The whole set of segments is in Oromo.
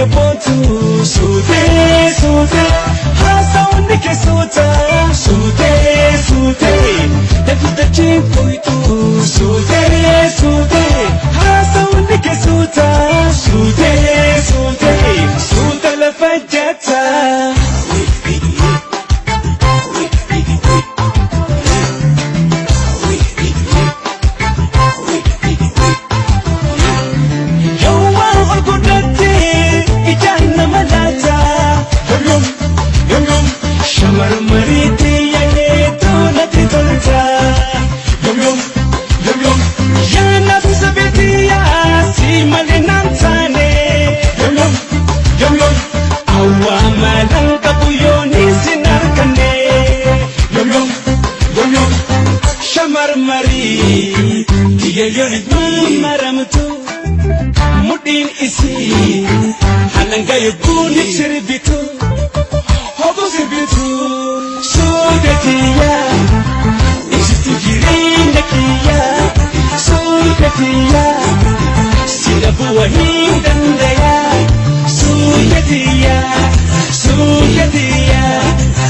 botu sute sute hasa unike suta sute sute da chimpoitu sute sute hasa unike suta sute sute suta la fajata Mari, tiga yoni maramtu, mudin isi, halanga yukuni sirbitu, hobo sirbitu, sudetia, isi tujirin nakia, sudetia, silabu wahindandaya, sudetia, sudetia,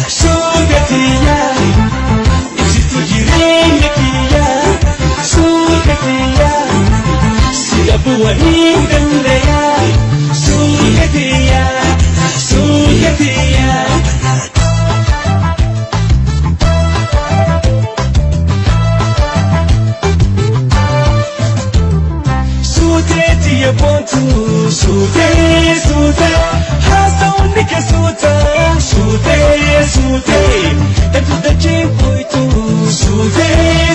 sudetia, isi tujirin nakia. Wahindandaya Suyatia Suyatia Suyatia pontu Sute sute hasa unike suta Sute sute Etu da chimpoitu Sute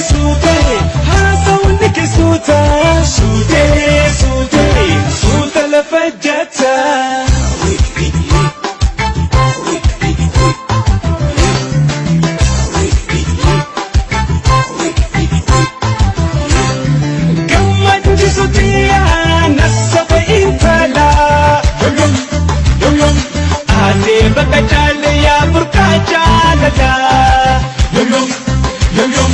sute hasa unike suta Sute sute suta la fajata Gammaji sutia nasaba intala Yom yom ade bakajale ya burkaja lada Yom yom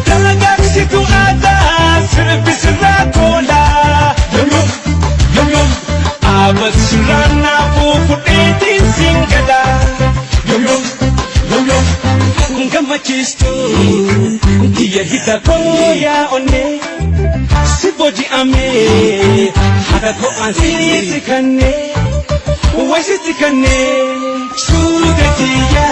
talaga situ ada sirbi sirakola Yom yom abat surana fufuti singada Yom yom ngamachisto dia hita koya one siboji ame hada ko ansitikane wasitikane sudetia